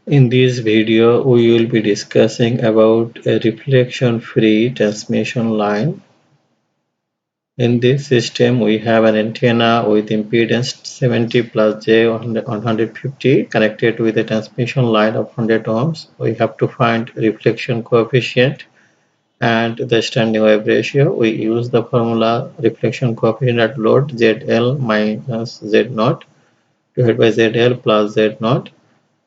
In this video, we will be discussing about a reflection-free transmission line. In this system, we have an antenna with impedance 70 plus J 150 connected with a transmission line of 100 ohms. We have to find reflection coefficient and the standing wave ratio. We use the formula reflection coefficient at load ZL minus Z0 divided by ZL plus Z0,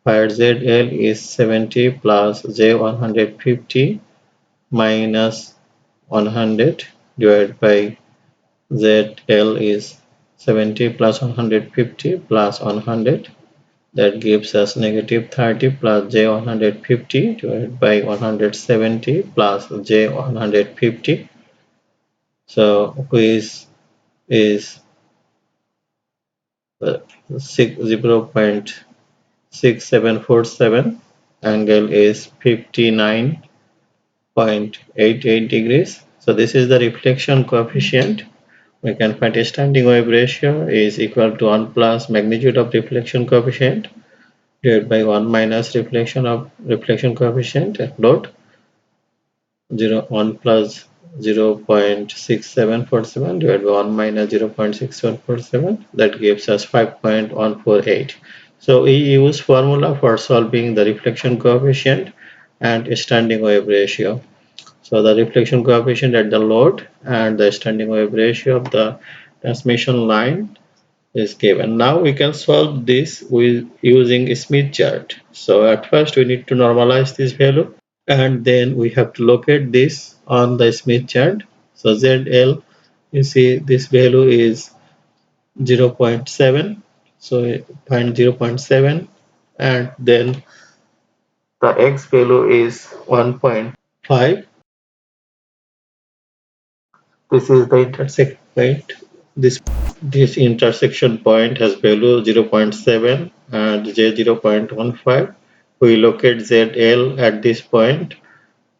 where ZL is 70 plus J150 minus 100 divided by ZL is 70 plus 150 plus 100. That gives us negative 30 plus J150 divided by 170 plus J150. So which is 0.6747. Angle is 59.88 degrees. So this is the reflection coefficient. We can find a standing wave ratio is equal to 1 plus magnitude of reflection coefficient divided by 1 minus reflection coefficient at load. 1 plus 0.6747 divided by 1 minus 0.6747, that gives us 5.148. So we use formula for solving the reflection coefficient and standing wave ratio. So the reflection coefficient at the load and the standing wave ratio of the transmission line is given. Now we can solve this with using a Smith chart. So at first we need to normalize this value, and then we have to locate this on the Smith chart. So ZL, you see this value is 0.7, so find 0.7, and then the X value is 1.5. This is the intersect point. This intersection point has value 0.7 and J 0.15. We locate ZL at this point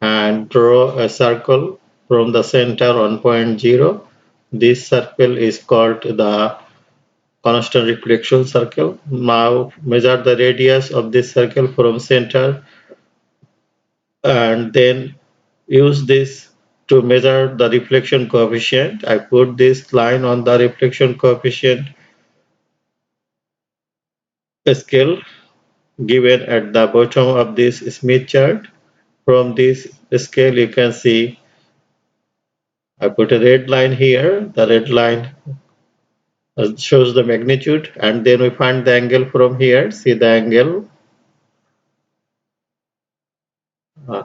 and draw a circle from the center on point 0. This circle is called the constant reflection circle. Now measure the radius of this circle from center and then use this to measure the reflection coefficient. I put this line on the reflection coefficient scale given at the bottom of this Smith chart. From this scale you can see I put a red line here. The red line shows the magnitude, and then we find the angle from here. See the angle. Uh,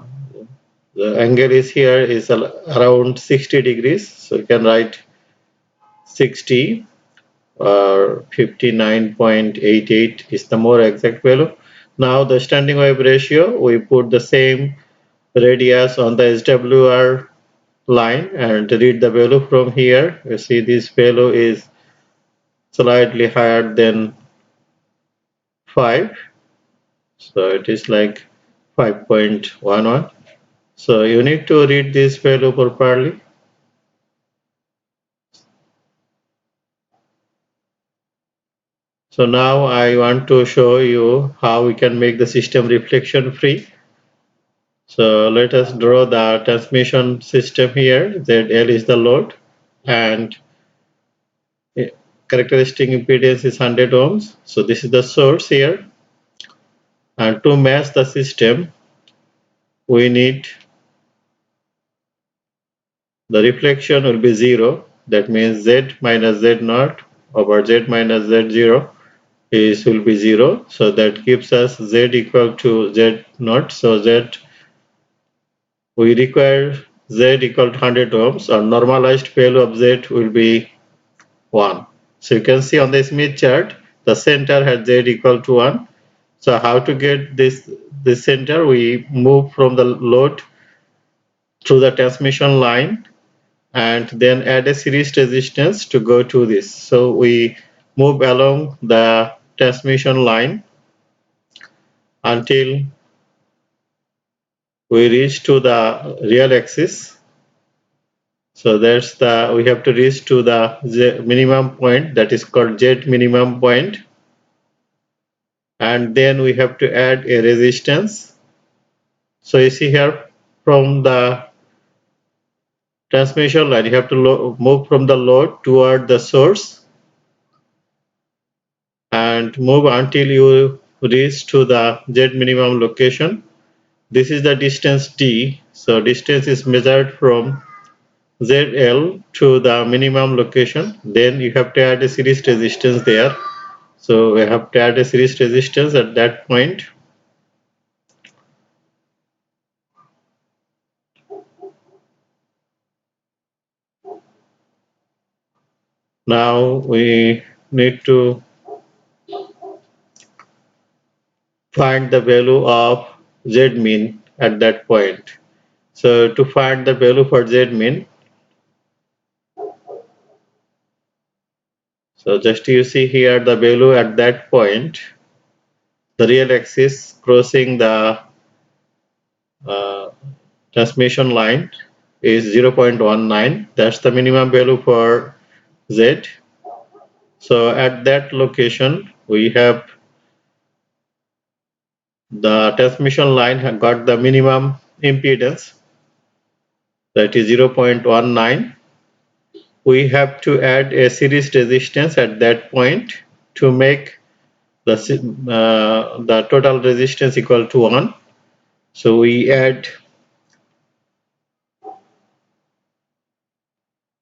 the angle is here is around 60 degrees. So you can write 60 or 59.88 is the more exact value. Now the standing wave ratio, we put the same radius on the SWR line and read the value from here. You see this value is slightly higher than 5, so it is like 5.11. So you need to read this value properly. So now I want to show you how we can make the system reflection free. So let us draw the transmission system here. ZL is the load and characteristic impedance is 100 ohms. So this is the source here, and to match the system we need the reflection will be 0. That means Z minus Z0 over Z minus Z0 will be 0. So that gives us Z equal to Z0. So Z, we require Z equal to 100 ohms, or normalized value of Z will be 1. So you can see on the Smith chart the center has Z equal to 1. So how to get this center? We move from the load through the transmission line and then add a series resistance to go to this. So we move along the transmission line until we reach to the real axis. So that's the, we have to reach to the minimum point, that is called Z minimum point. and then we have to add a resistance. So you see here, from the transmission line you have to move from the load toward the source and move until you reach to the Z minimum location. This is the distance D. So distance is measured from ZL to the minimum location. Then you have to add a series resistance there. So we have to add a series resistance at that point. Now we need to find the value of Z min at that point. So to find the value for Z min, so just you see here the value at that point, the real axis crossing the uh, transmission line is 0.19. That's the minimum value for Z. So at that location, we have the transmission line have got the minimum impedance, that is 0.19. We have to add a series resistance at that point to make the total resistance equal to 1. So we add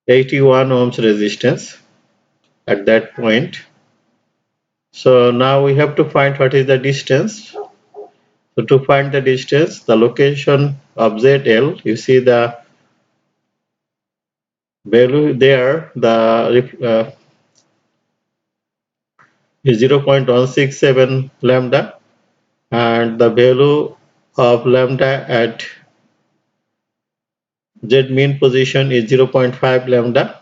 81 ohms resistance at that point. So now we have to find what is the distance. So to find the distance, the location of ZL, you see the value there, is 0.167 lambda, and the value of lambda at Z mean position is 0.5 lambda.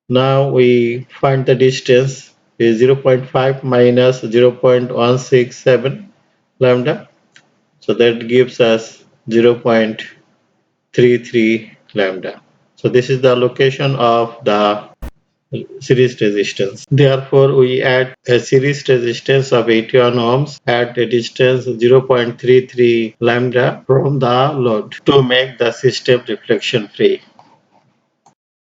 Now we find the distance is 0.5 minus 0.167 lambda. So that gives us 0.33 lambda. So this is the location of the series resistance. Therefore, we add a series resistance of 81 ohms at a distance 0.33 lambda from the load to make the system reflection free.